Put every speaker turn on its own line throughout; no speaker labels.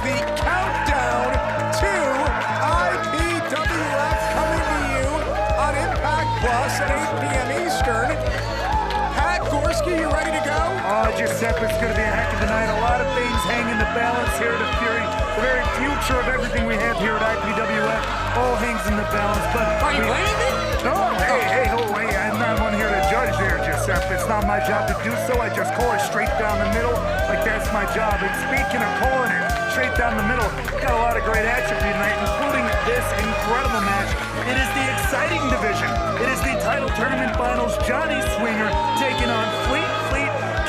the countdown to IPWF coming to you on Impact Plus at 8 p.m. Eastern. Pat Gorski, you ready to go?
Oh, Giuseppe, it's going to be a heck of a night. A lot of things hang in the balance here. The very future of everything we have here at IPWF all hangs in the balance. But
are you blaming me?
No, hey, I'm not one here to judge there, Giuseppe. It's not my job to do so. I just call it straight down the middle, like that's my job. And speaking of calling it straight down the middle, got a lot of great action tonight, including this incredible match. It is the exciting division. It is the title tournament finals. Johnny Swinger taking on Fleet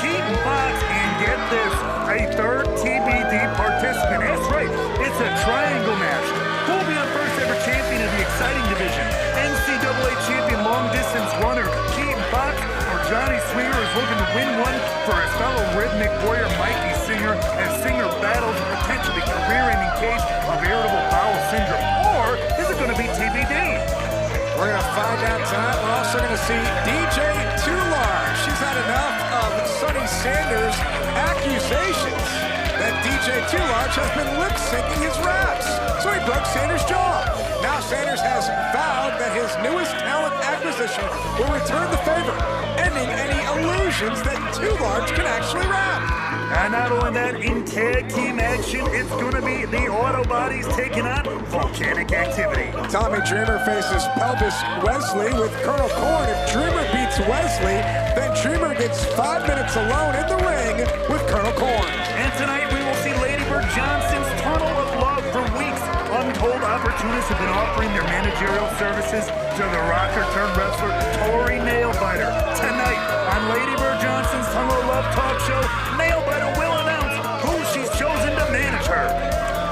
Keaton Fox, and get this, a third TBD participant. That's right, it's a triangle match. Who will be the first ever champion of the exciting division? NCAA champion long distance runner Keaton Fox, or Johnny Swinger is looking to win one for his fellow rhythmic warrior Mikey Singer, as Singer battles a potentially career-ending case of irritable bowel syndrome? Or is it going to be TBD?
We're going to find out tonight. We're also going to see DJ Tular. She's had enough of Sonny Sanders' accusations that DJ Tular has been lip-syncing his raps. So he broke Sanders' jaw. Now Sanders has vowed that his newest talent acquisition will return the favor, ending any illusions that Tular can actually rap.
And not only that, in tag team action, it's going to be the Auto Bodies taking on Volcanic Activity.
Tommy Dreamer faces Pelvis Wesley with Colonel Corn. If Dreamer beats Wesley, then Dreamer gets 5 minutes alone in the ring with Colonel Corn.
And tonight we will see Lady Bird Johnson's Tunnel of Love. For weeks, untold opportunists have been offering their managerial services to the rocker-turned-wrestler Tori Nailbiter. Tonight on Lady Bird Johnson's Tunnel of Love talk show, Nailbiter will announce who she's chosen to manage her.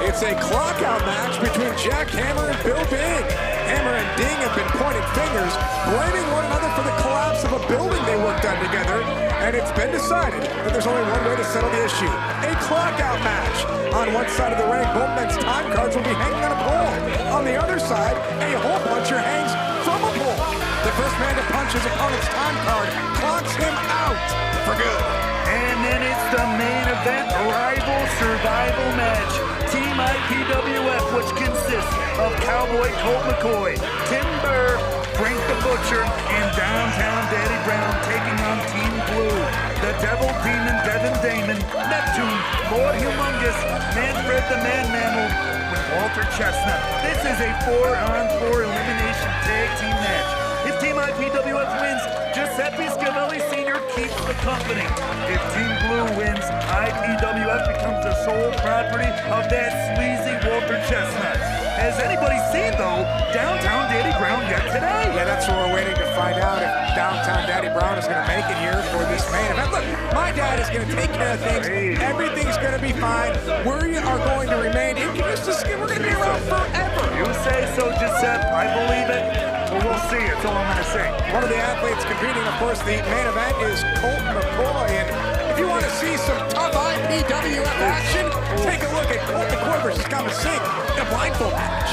It's a clock-out match between Jack Hammer and Bill Ding. Hammer and Ding have been pointing fingers, blaming one another for the collapse of a building they worked on together, and it's been decided that there's only one way to settle the issue: a clock-out match. On one side of the ring, both men's time cards will be hanging on a pole. On the other side, a hole puncher hangs from a pole. The first man to punch his opponent's time card clocks him out for good.
And then it's the main event rival survival match. Team IPWF, which consists of Cowboy Colt McCoy, Tim Burr, Frank the Butcher, and Downtown Daddy Brown taking on Team Blue. The Devil Demon Devin Damon, Neptune, Lord Humongous, Manfred the Man Mammal, with Walter Chestnut. This is a 4-on-4 elimination tag team match. If Team IPWF wins, Giuseppe Scavelli Sr. keeps the company. If Team Blue wins, IPWF becomes the sole property of that sleazy Walter Chestnut. Has anybody seen, though, Downtown Daddy Brown yet today?
Yeah, that's what we're waiting to find out, if Downtown Daddy Brown is going to make it here for this main event. Look, my dad is going to take care of things. Everything's going to be fine. We are going to remain inconsistent. We're going to be around forever.
You say so, Giuseppe. I believe it. But we'll see. That's all I'm going to say.
One of the athletes competing, of course, the main event is Colt McCoy. And if you want to see some tough IPWF action, take a look at Colt McCoy versus Gama Singh in a blindfold match.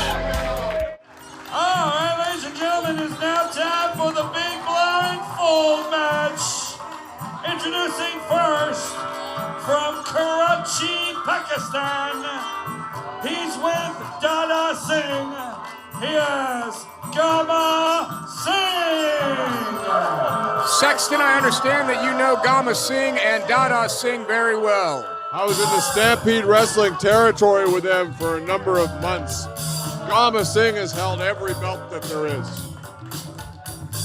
All right, ladies and gentlemen, it's now time for the big blindfold match. Introducing first, from Karachi, Pakistan, he's with Dada Singh. He is Gama Singh.
Sexton, I understand that you know Gama Singh and Dada Singh very well.
I was in the Stampede Wrestling territory with them for a number of months. Gama Singh has held every belt that there is.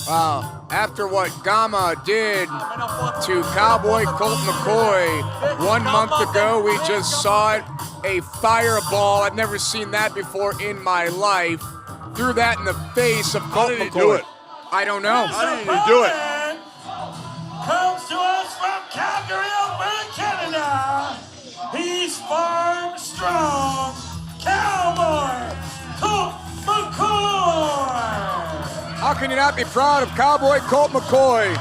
Wow, after what Gama did to Cowboy Colt McCoy 1 month ago, we just saw it, a fireball. I've never seen that before in my life. Threw that in the face of Colt McCoy.
How did he do it?
I don't know.
How did he do it?
Comes to us from Calgary, Alberta, Canada. He's farm strong. Cowboy Colt McCoy.
How can you not be proud of Cowboy Colt McCoy?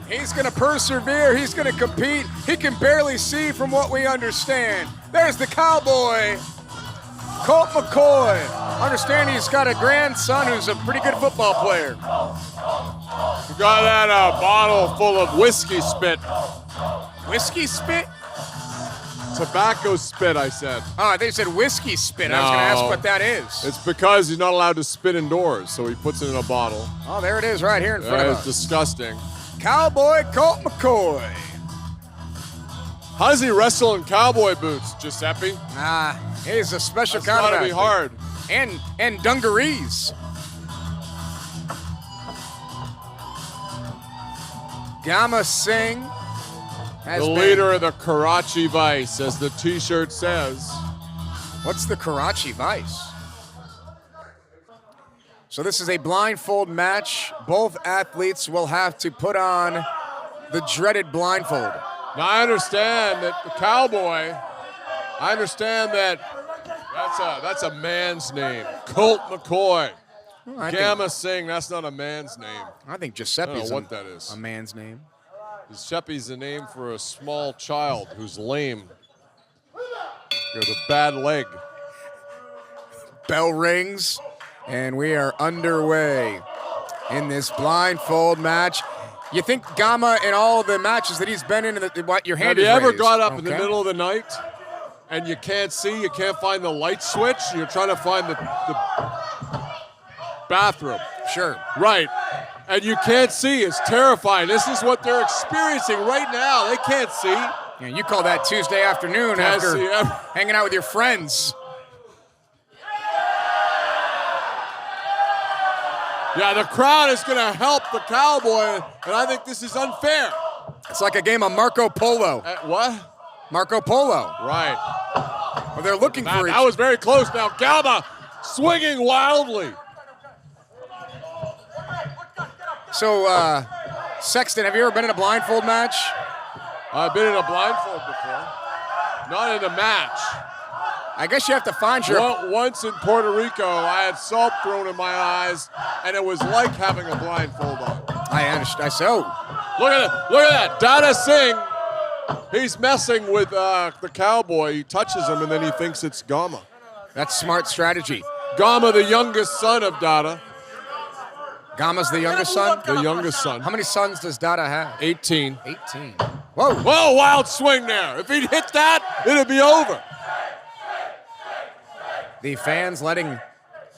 He's going to persevere. He's going to compete. He can barely see from what we understand. There's the Cowboy Colt McCoy. Understand he's got a grandson who's a pretty good football player.
You got that bottle full of whiskey spit.
Whiskey spit?
Tobacco spit, I said.
Oh, they said whiskey spit. I was going to ask what that is.
It's because he's not allowed to spit indoors, so he puts it in a bottle.
Oh, there it is right here in front
That
of
is
us.
disgusting.
Cowboy Colt McCoy.
How does he wrestle in cowboy boots, Giuseppe?
He's a special
That's
kind of
gotta be hard.
And dungarees. Gama Singh.
The leader of the Karachi Vice, as the t-shirt says.
What's the Karachi Vice? So this is a blindfold match. Both athletes will have to put on the dreaded blindfold.
Now I understand that the cowboy, that's a man's name. Colt McCoy. Gama Singh, that's not a man's name.
I think Giuseppe's
I don't know what that is.
A man's name.
Giuseppe's the name for a small child who's lame. He has a bad leg.
Bell rings, and we are underway in this blindfold match. You think Gama in all of the matches that he's been in, your hand
Have
is
you ever
raised?
got up in the middle of the night and you can't find the light switch? You're trying to find the bathroom.
Sure.
Right. And you can't see. It's terrifying. This is what they're experiencing right now. They can't see.
Yeah, you call that Tuesday afternoon after hanging out with your friends.
Yeah, the crowd is going to help the cowboy, and I think this is unfair.
It's like a game of Marco Polo.
What?
Marco Polo.
Right.
Well, they're looking for each other.
That was very close now. Gama swinging wildly.
So, Sexton, have you ever been in a blindfold match?
I've been in a blindfold before. Not in a match.
I guess you have to find your...
Once in Puerto Rico, I had salt thrown in my eyes, and it was like having a blindfold on.
I understand. So,
look at it. Look at that. Dada Singh, he's messing with the cowboy. He touches him, and then he thinks it's Gama.
That's smart strategy.
Gama, the youngest son of Dada.
Gama's the youngest son?
The youngest son.
How many sons does Dada have?
18.
18. Whoa.
Whoa, wild swing there. If he'd hit that, it'd be over.
The fans letting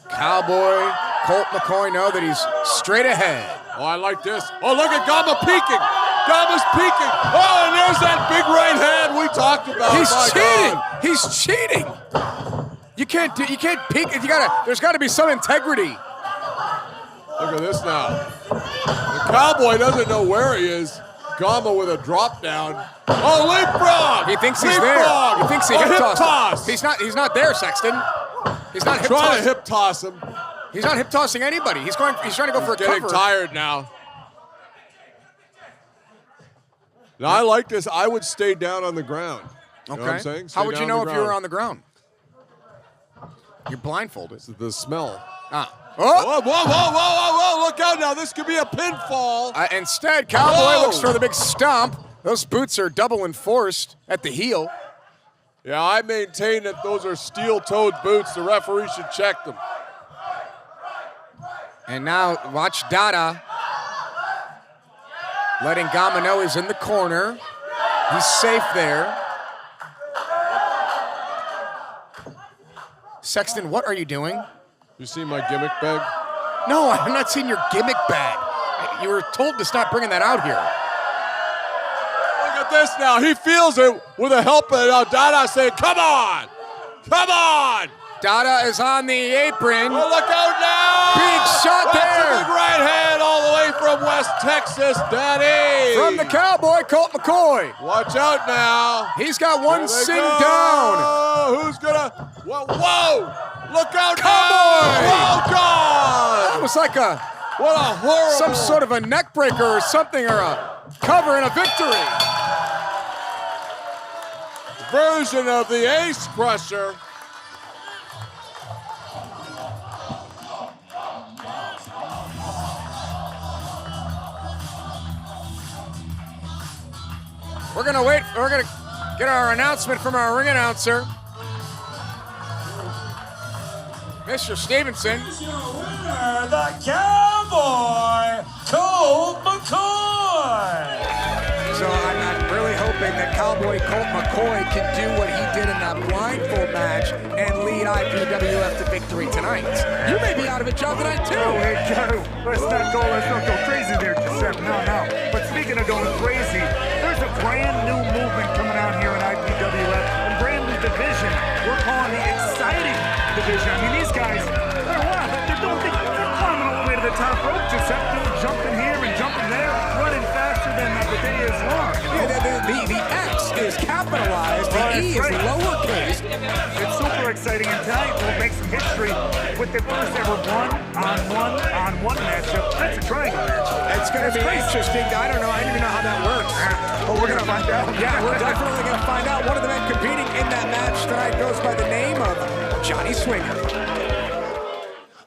Cowboy Colt McCoy know that he's straight ahead.
Oh, I like this. Oh, look at Gama peeking. Gama's peeking. Oh, and there's that big right hand we talked about.
He's cheating. He's cheating. You can't peek. There's got to be some integrity.
Look at this now. The cowboy doesn't know where he is. Gama with a drop down. Oh, leapfrog!
He thinks he's
leapfrog.
there. He thinks he
hip
hip tossed.
toss.
He's not there, Sexton. He's not hip
trying
tossing.
to hip toss him.
He's not hip tossing anybody. He's trying to go for a cover.
Getting tired now. Now I like this. I would stay down on the ground. You know what I'm saying?
How would you know if you were on the ground? You're blindfolded.
It's the smell.
Oh!
Whoa, look out now. This could be a pinfall.
Instead, Cowboy looks for the big stomp. Those boots are double enforced at the heel.
Yeah, I maintain that those are steel-toed boots. The referee should check them.
And now, watch Dada letting Gama know he's in the corner. He's safe there. Sexton, what are you doing?
You see my gimmick bag?
No, I'm not seeing your gimmick bag. You were told to stop bringing that out here.
Look at this now. He feels it with a help. Now Dada saying, come on. Come on.
Dada is on the apron.
Oh, look out now.
Big shot
That's
there.
a big right hand all the way from West Texas, Daddy.
From the Cowboy, Colt McCoy.
Watch out now.
He's got one Singh
go.
down.
Who's going to? Whoa. Look out
Cowboy.
now. Oh, God.
That was like
what a horrible.
some sort of a neck breaker or something, or a cover and a victory.
Version of the Ace Crusher.
We're gonna wait. We're gonna get our announcement from our ring announcer, Mr. Stevenson.
Here's your winner, the Cowboy, Colt McCoy.
So I'm really hoping that Cowboy Colt McCoy can do what he did in that Blindfold match and lead IPWF to victory tonight. You may be out of a job tonight, too.
Oh, hey, Joe, let's not go crazy there, Giuseppe. No. But speaking of going crazy, there's a brand new movement coming out here in IPWF, a brand new division. We're calling the exciting division. I mean, these guys, they're climbing all the way to the top rope, Giuseppe, doing jumping here and jumping there, running faster than the day is long.
Yeah, the X is capitalized, the E is lowercase.
It's super exciting, and tonight we'll make some history with the first ever one-on-one matchup. That's a triangle match.
It's going to be interesting. I don't even know how that works.
Well, we're going to find out.
Yeah, we're definitely going to find out. One of the men competing in that match tonight goes by the name of Johnny Swinger.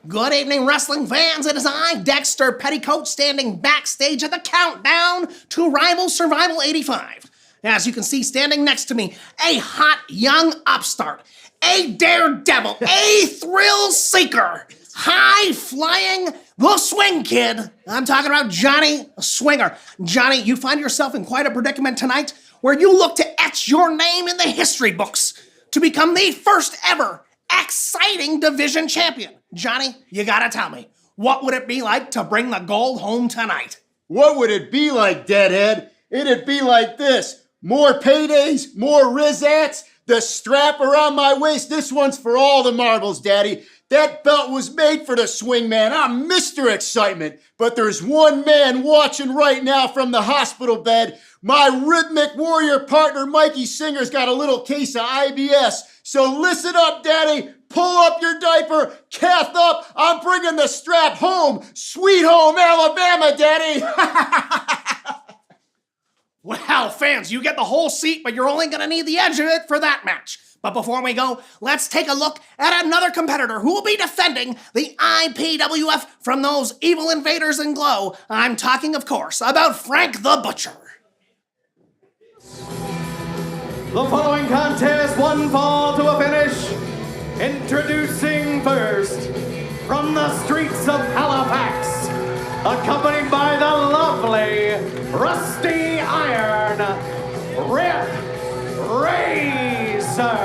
Good evening, wrestling fans. It is I, Dexter Petticoat, standing backstage at the countdown to Rival Survival 85. As you can see, standing next to me, a hot young upstart, a daredevil, a thrill seeker, high-flying, the swing kid. I'm talking about Johnny Swinger. Johnny, you find yourself in quite a predicament tonight where you look to etch your name in the history books to become the first ever exciting division champion. Johnny, you gotta tell me, what would it be like to bring the gold home tonight?
What would it be like, Deadhead? It'd be like this. More paydays, more Rizats, the strap around my waist. This one's for all the marbles, Daddy. That belt was made for the swing man. I'm Mr. Excitement. But there's one man watching right now from the hospital bed. My rhythmic warrior partner, Mikey Singer's got a little case of IBS. So listen up, Daddy. Pull up your diaper. Calf up. I'm bringing the strap home. Sweet home, Alabama, Daddy.
Well, fans, you get the whole seat, but you're only gonna need the edge of it for that match. But before we go, let's take a look at another competitor who will be defending the IPWF from those evil invaders in glow. I'm talking, of course, about Frank the Butcher.
The following contest, one fall to a finish. Introducing first, from the streets of Halifax, accompanied by the lovely Rusty Iron, Rip Razor.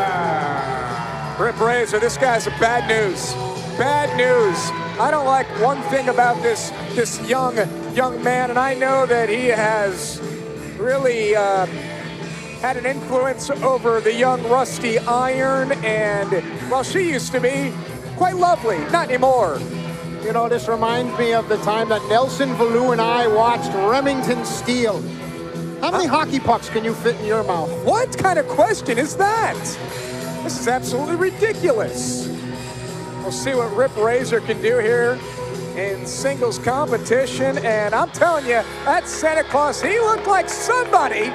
Rip Razor, this guy's a bad news. Bad news. I don't like one thing about this young man, and I know that he has really had an influence over the young Rusty Iron, and, well, she used to be quite lovely. Not anymore.
You know, this reminds me of the time that Nelson Valou and I watched Remington Steele. How many hockey pucks can you fit in your mouth?
What kind of question is that? This is absolutely ridiculous. We'll see what Rip Razor can do here in singles competition, and I'm telling you, that Santa Claus, he looked like somebody.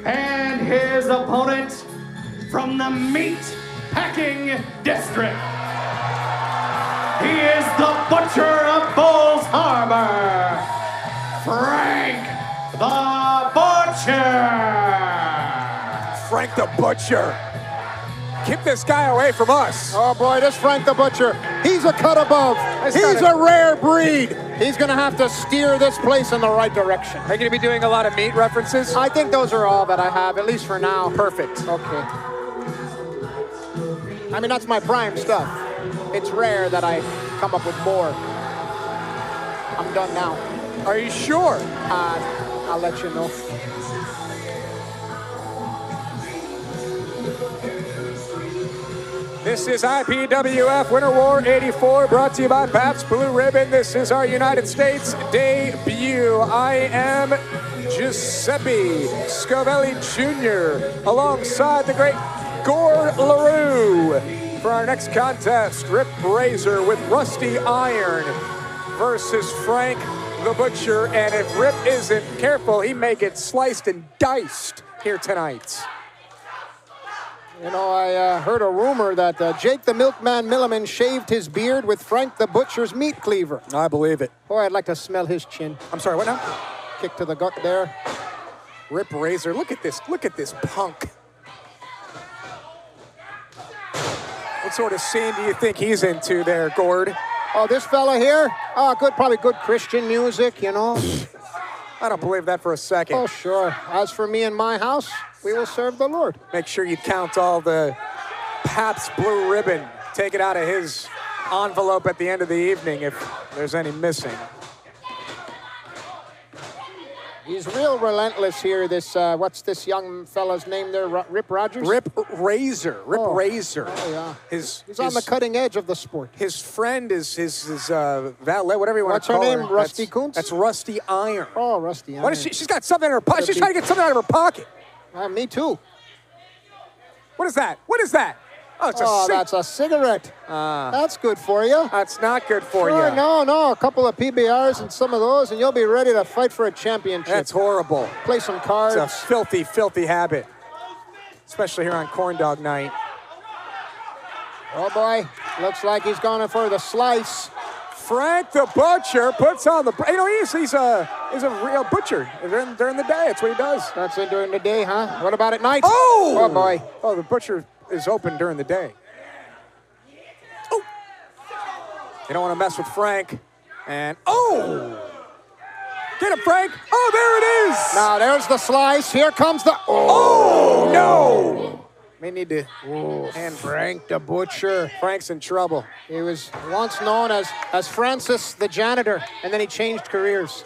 And his opponent from the meat packing district. He is the Butcher of Bulls Harbor, Frank the Butcher.
Frank the Butcher. Keep this guy away from us.
Oh boy, this Frank the Butcher, he's a cut above. He's a rare breed. He's gonna have to steer this place in the right direction.
Are you gonna be doing a lot of meat references?
I think those are all that I have, at least for now.
Perfect.
Okay. I mean, that's my prime stuff. It's rare that I come up with more. I'm done now.
Are you sure?
I'll let you know.
This is IPWF Winter War 84, brought to you by Pabst Blue Ribbon. This is our United States debut. I am Giuseppe Scovelli Jr., alongside the great Gore LaRue. For our next contest, Rip Razor with Rusty Iron versus Frank the Butcher. And if Rip isn't careful, he may get sliced and diced here tonight.
You know, I heard a rumor that Jake the Milkman Milliman shaved his beard with Frank the Butcher's meat cleaver.
I believe it.
Boy, I'd like to smell his chin.
I'm sorry, what now?
Kick to the gut there.
Rip Razor, look at this punk. What sort of scene do you think he's into there, Gord?
Oh, this fella here? Oh, probably good Christian music, you know.
I don't believe that for a second.
Oh, sure. As for me and my house, we will serve the Lord.
Make sure you count all the Pabst Blue Ribbon. Take it out of his envelope at the end of the evening if there's any missing.
He's real relentless here. This, what's this young fella's name there? Rip Rogers?
Rip Razor.
Oh, yeah. He's on the cutting edge of the sport.
His friend is his valet, whatever you want
What's
to call
her name?
her.
Rusty Kuntz?
That's Rusty Iron.
Oh, Rusty Iron.
What is she? She's got something in her pocket. She's trying to get something out of her pocket.
Me too.
What is that? What is that? Oh, it's
that's a cigarette. That's good for you.
That's not good for
Sure,
you.
No. A couple of PBRs and some of those, and you'll be ready to fight for a championship.
That's horrible.
Play some cards.
It's a filthy, filthy habit, especially here on Corn Dog Night.
Oh boy, looks like he's going for the slice.
Frank the Butcher puts on the. You know, he's a real butcher during the day. That's what he does.
That's it during the day, huh? What about at night?
Oh!
Oh boy.
Oh, the butcher is open during the day. Oh! You don't want to mess with Frank. And get him, Frank! Oh, there it is!
Now there's the slice. Here comes the.
Oh no! May need to.
And Frank the Butcher.
Frank's in trouble.
He was once known as Francis the Janitor, and then he changed careers.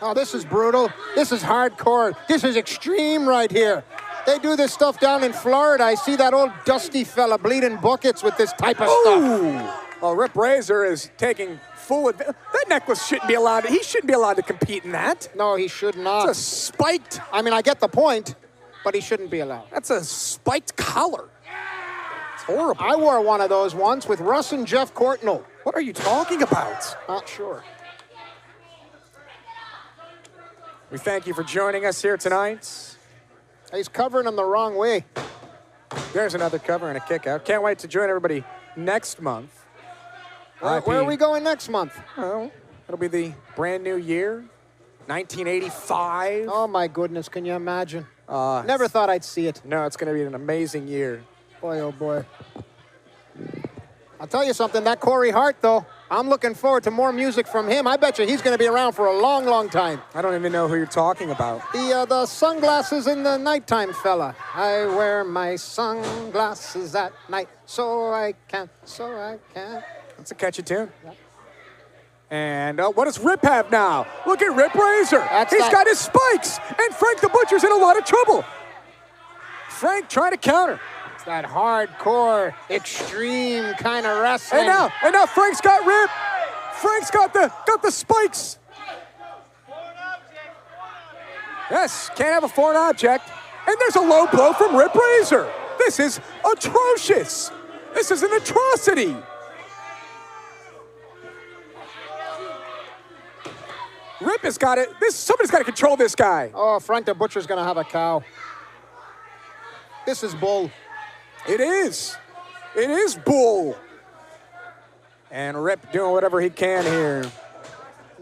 Oh, this is brutal. This is hardcore. This is extreme right here. They do this stuff down in Florida. I see that old dusty fella bleeding buckets with this type of stuff.
Well, Rip Razor is taking full advantage. That necklace shouldn't be allowed. He shouldn't be allowed to compete in that.
No, he should not.
It's a spiked.
I mean, I get the point, but he shouldn't be allowed.
That's a spiked collar. It's horrible.
I wore one of those once with Russ and Jeff Courtnall.
What are you talking about?
Not sure.
We thank you for joining us here tonight.
He's covering him the wrong way.
There's another cover and a kick out. Can't wait to join everybody next month.
Where are we going next month?
Oh, it'll be the brand new year, 1985.
Oh my goodness, can you imagine? Never thought I'd see it.
No, it's going to be an amazing year.
Boy, oh boy. I'll tell you something, that Corey Hart, though, I'm looking forward to more music from him. I bet you he's going to be around for a long, long time.
I don't even know who you're talking about.
The sunglasses in the nighttime fella. I wear my sunglasses at night so I can.
That's a catchy tune. Yep. And what does Rip have now? Look at Rip Razor. He's got his spikes. And Frank the Butcher's in a lot of trouble. Frank trying to counter.
It's that hardcore, extreme kind of wrestling.
And now Frank's got Rip. Frank's got the spikes. Yes, can't have a foreign object. And there's a low blow from Rip Razor. This is atrocious. This is an atrocity. Rip has got it. Somebody's got to control this guy.
Oh, Frank the Butcher's going to have a cow. This is bull.
It is. It is bull. And Rip doing whatever he can here.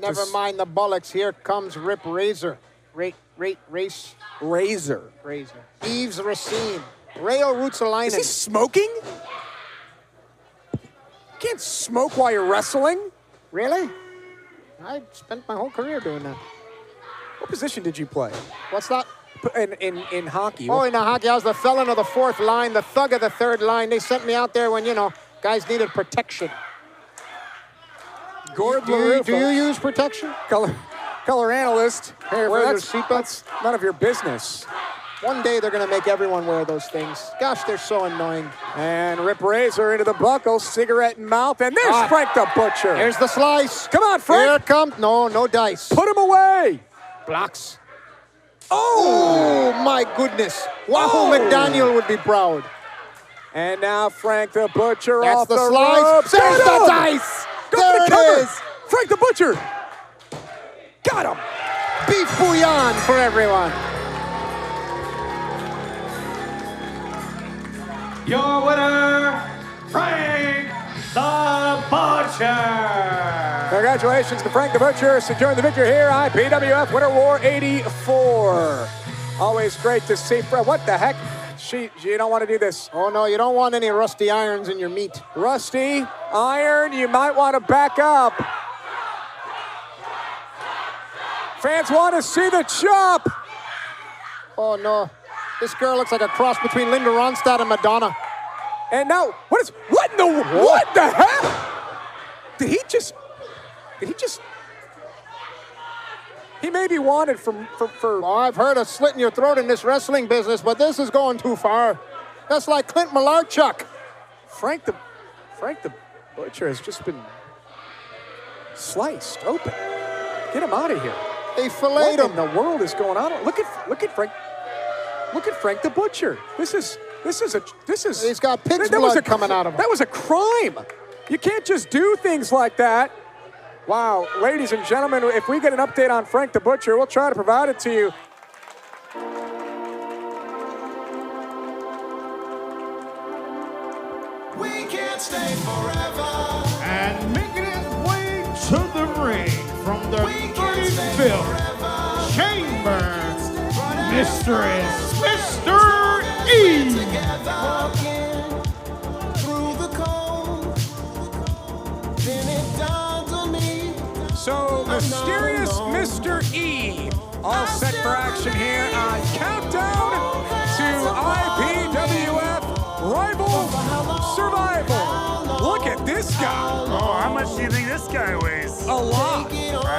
Never mind the bullocks. Here comes Rip Razor.
Razor.
Yves Racine. Rayo Rutsalainen.
Is he smoking? You can't smoke while you're wrestling.
Really? I spent my whole career doing that.
What position did you play?
What's that?
In hockey.
Oh, in the hockey, I was the felon of the fourth line, the thug of the third line. They sent me out there when, guys needed protection. Do you use protection?
Color analyst. Hey,
wear your
seatbelts. That's none of your business.
One day they're going to make everyone wear those things. Gosh, they're so annoying.
And Rip Razor into the buckle, cigarette in mouth, and there's Frank the Butcher.
Here's the slice.
Come on, Frank.
Here comes. No dice.
Put him away.
Blocks. Oh, my goodness. Wahoo McDaniel would be proud.
And now Frank the Butcher
That's
off
the
the
slice.
ropes.
There's the dice. There it is.
Frank the Butcher. Got him.
Beef bouillon for everyone.
Your winner, Frank the Butcher.
Congratulations to Frank the Butcher, securing the victory here on PWF Winter War 84. Always great to see. What the heck? You don't want to do this.
Oh, no, you don't want any rusty irons in your meat.
Rusty iron, you might want to back up. Fans want to see the chop.
Oh, no. This girl looks like a cross between Linda Ronstadt and Madonna.
And now, what the heck? Did he just, he may be wanted for.
Oh, I've heard of slitting your throat in this wrestling business, but this is going too far. That's like Clint Malarchuk.
Frank the Butcher has just been sliced open. Get him out of here.
They filleted him.
What in the world is going on? Look at Frank. Look at Frank the Butcher. This is.
He's got pig's blood coming out of him.
That was a crime. You can't just do things like that. Wow, ladies and gentlemen, if we get an update on Frank the Butcher, we'll try to provide it to you.
We can't stay forever.
And making his way to the ring from the 35th Chamber, Mistress, Mr. E.
Walking through the cold, then it dawned on me.
So, mysterious Mr. E, all set for action here on Countdown to IPWF Rival Survival. Look at this guy.
Oh, how much do you think this guy weighs?
A lot.
I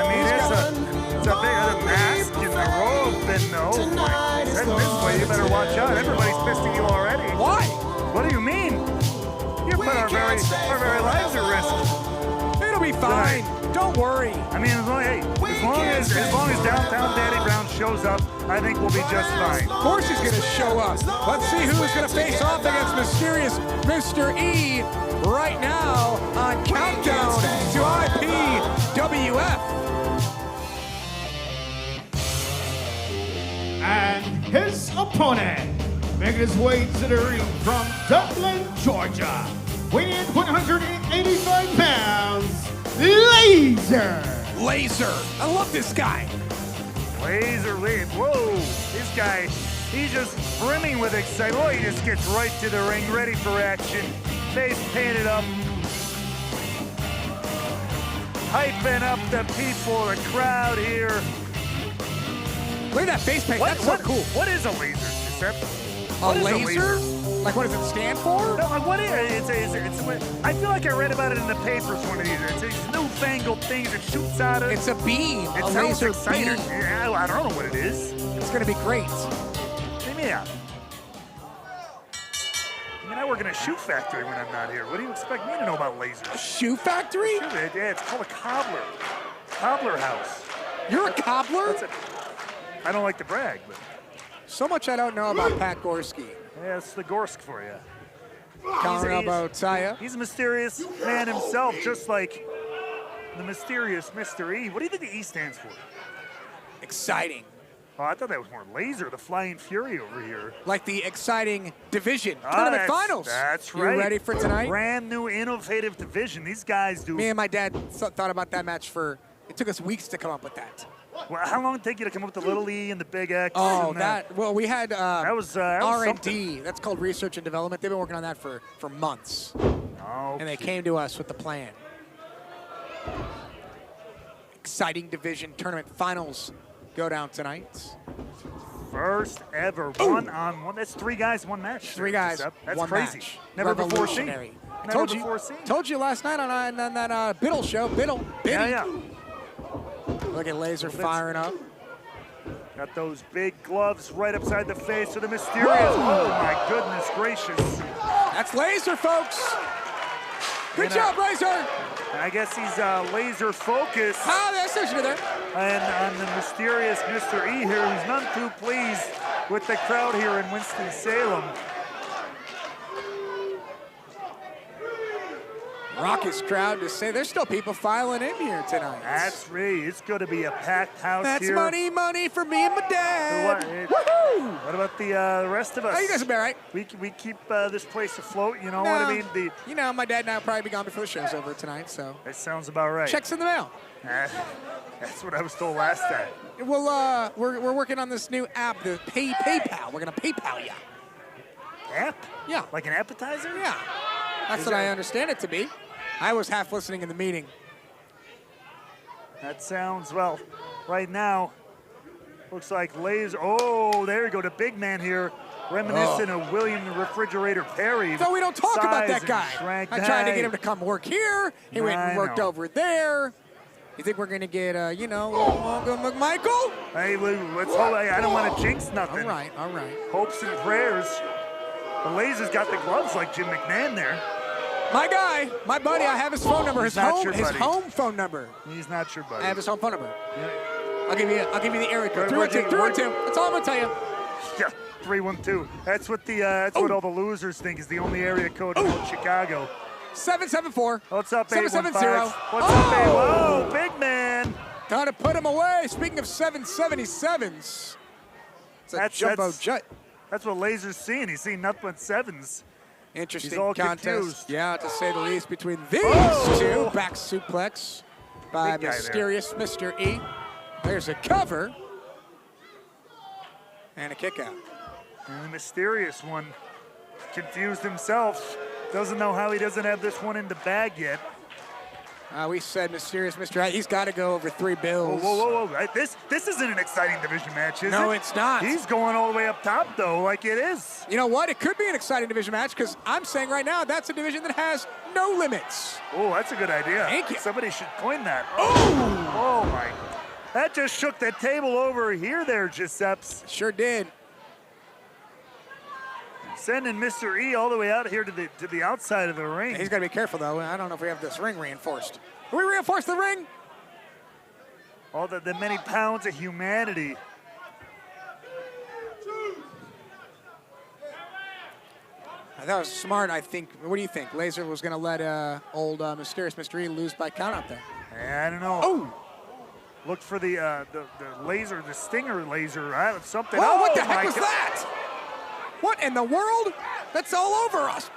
mean, it's a bigger mask in the robe than no. Head this way, you better watch out. Everybody's fisting you already.
Why?
What do you mean? You put our very lives at risk.
It'll be fine. Don't worry.
I mean, as long as downtown Daddy Brown shows up, I think we'll be just fine.
Of course he's going to show up. Let's see who's going to face off against mysterious Mr. E right now on Countdown to IPWF.
And his opponent, making his way to the ring from Dublin, Georgia, weighing in 185 pounds, Lazer.
Lazer. I love this guy.
Laser lead. Whoa, this guy, he's just brimming with excitement. Oh, he just gets right to the ring, ready for action. Face painted up. Hyping up the people, the crowd here.
Look at that face paint. That's so cool.
What is a laser? Is that
A laser? Like, what does it stand for?
No, like, what is it? I feel like I read about it in the papers one of these. It's these newfangled things that shoots out of.
It's a beam.
It
A
sounds
laser
exciting.
beam.
Yeah, I don't know what it is.
It's going to be great.
Yeah. I mean, I work in a shoe factory when I'm not here. What do you expect me to know about lasers?
Shoe factory?
Yeah, it's called a cobbler. Cobbler house.
You're a cobbler?
I don't like to brag, but.
So much I don't know about Pat Gorski.
Yeah, it's the Gorsk for you. He's a mysterious man himself, just like the mysterious Mr. E. What do you think the E stands for?
Exciting.
Oh, I thought that was more Laser, the Flying Fury over here.
Like the exciting division tournament finals.
That's right.
You ready for tonight?
Brand new, innovative division. These guys do.
Me and my dad thought about that match it took us weeks to come up with that.
Well, how long did it take you to come up with the little E and the big X?
Oh,
and
well, we had
that was
R&D. That's called research and development. They've been working on that for months.
Oh.
And they came to us with the plan. Exciting division tournament finals go down tonight.
First ever one-on-one. That's 3 guys, 1 match.
3 guys,
That's
one
crazy.
match.
Never before seen.
Never before seen. Told you last night on that Biddle show. Biddle.
Yeah.
Look at Laser firing up.
Got those big gloves right upside the face of the mysterious. Oh my goodness gracious.
That's Laser, folks. Good job, Laser.
I guess he's laser focused.
Oh, that's what there.
And on the mysterious Mr. E here, who's none too pleased with the crowd here in Winston-Salem.
Raucous crowd to say there's still people filing in here tonight.
That's right. It's going to be a packed house here.
That's money for me and my dad.
Woohoo! What about the rest of us?
Oh, you guys will be all right.
We keep this place afloat, you know what I mean?
My dad and I will probably be gone before the show's over tonight, so.
That sounds about right.
Checks in the mail.
That's what I was told last time.
Well, we're working on this new app, the PayPal. We're going to PayPal you.
App?
Yeah.
Like an appetizer?
Yeah. That's what I understand it to be. I was half listening in the meeting.
That sounds, well, right now. Looks like Lazer. Oh, there you go. The big man here, reminiscent of William the Refrigerator Perry.
So we don't talk about that
Size
guy.
and shrank.
I tried to get him to come work here. He went and worked over there. You think we're going to get, McMichael?
Hey, let's hope. I don't want to jinx nothing.
All right.
Hopes and prayers. The Lazer's got the gloves like Jim McMahon there.
My guy, my buddy, I have his phone number, his home phone number.
He's not your buddy.
I have his home phone number.
Yeah.
I'll give you the area code. 312. That's all I'm gonna tell you.
Yeah, 312. That's what what all the losers think is the only area code in Chicago.
774.
What's up,
770.
815? What's up, 8? Whoa, big man.
Gotta put him away. Speaking of 777s, it's a jumbo jet.
That's what Lazer's seeing. He's seeing nothing but sevens.
Interesting
He's all
contest.
confused.
Yeah, to say the least, between these two. Back suplex by mysterious Mr. E. There's a cover and a kick out.
And the mysterious one confused himself. Doesn't know how he doesn't have this one in the bag yet.
We said mysterious Mr. E. He's got to go over 3 bills.
Whoa. This isn't an exciting division match, is it?
No, it's not.
He's going all the way up top, though, like it is.
You know what? It could be an exciting division match because I'm saying right now that's a division that has no limits.
Oh, that's a good idea.
Thank you.
Somebody should coin that. Oh my. That just shook the table over here there, Giuseppe's.
Sure did.
Sending Mr. E all the way out here to the outside of the ring.
He's got to be careful, though. I don't know if we have this ring reinforced. Will we reinforce the ring?
All the many pounds of humanity.
That was smart, I think. What do you think? Lazer was going to let old mysterious Mr. E lose by count out there.
I don't know.
Oh!
Look for the laser, the stinger laser. Something.
Whoa, what the heck was that? What in the world? That's all over us.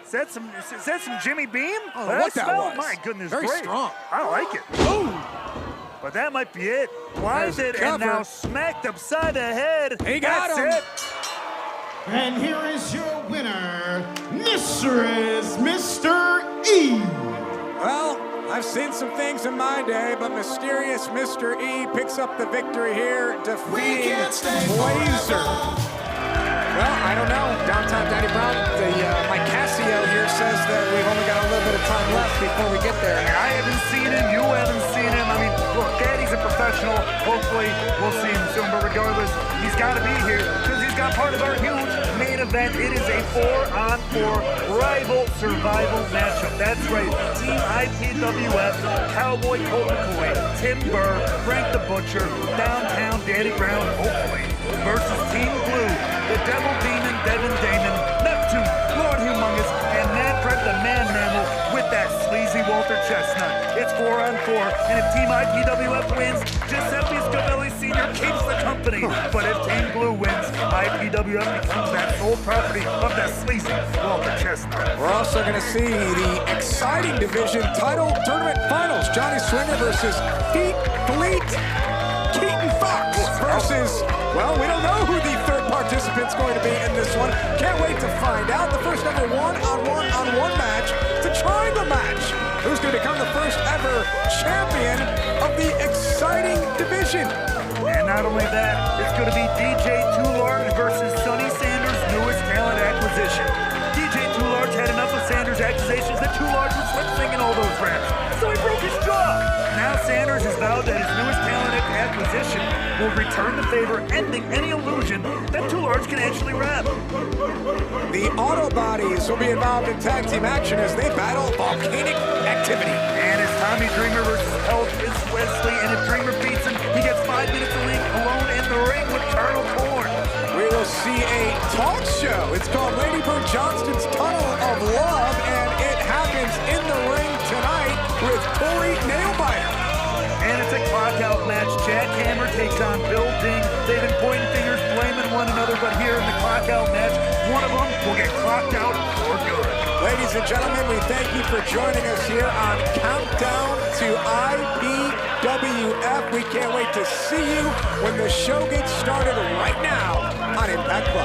Is that some Jimmy Beam?
Oh, what that was?
My goodness,
very
great.
strong.
I like it.
Ooh.
But that might be it. Blinded and now smacked upside the head.
He got him.
It.
And here is your winner, Mysterious Mr. E.
Well, I've seen some things in my day, but mysterious Mr. E picks up the victory here, defeating Lazer. Well, I don't know. Downtown Daddy Brown, my Casio here says that we've only got a little bit of time left before we get there.
I haven't seen him. You haven't seen him. I mean, look, Daddy's a professional. Hopefully, we'll see him soon. But regardless, he's got to be here because he's got part of our huge main event. It is a 4-on-4 rival survival matchup. That's right. Team IPWF, Cowboy Colt McCoy, Tim Burr, Frank the Butcher, Downtown Daddy Brown, hopefully, versus Team Blue, the Devil Demon, Devin Damon, Neptune, Lord Humongous, and Manfred the Man Mammal with that sleazy Walter Chestnut. It's 4-on-4, and if Team IPWF wins, Giuseppe Scavelli Sr. keeps the company. But if Team Blue wins, IPWF becomes that sole property of that sleazy Walter Chestnut.
We're also going to see the exciting division title tournament finals. Johnny Swinger versus Pete Fleet. Keaton Fox versus, well, we don't know who the third participant's going to be in this one. Can't wait to find out. The first ever one-on-one match. It's a triangle match. Who's going to become the first ever champion of the exciting division?
And not only that, it's going to be DJ Too Large versus Sonny Sanders' newest talent acquisition. DJ Too Large had enough of Sanders' accusations that Too Large was lip-syncing all those raps, so he broke his jaw. Now Sanders has vowed that his newest talent acquisition will return the favor, ending any illusion that Too Large can actually rap.
The Autobodies will be involved in tag team action as they battle volcanic activity.
And it's Tommy Dreamer versus Elvis Wesley, and if Dreamer beats him, he gets 5 minutes alone in the ring with Colonel Corn.
We will see a talk show. It's called Lady Bird Johnston's Tunnel of Love, and it happens in the ring tonight with Corey Nailbiter.
And it's a clock-out match. Jack Hammer takes on Bill Ding. They've been pointing fingers, blaming one another, but here in the clock-out match, one of them will get clocked out for good.
Ladies and gentlemen, we thank you for joining us here on Countdown to IPWF. We can't wait to see you when the show gets started right now on Impact Plus.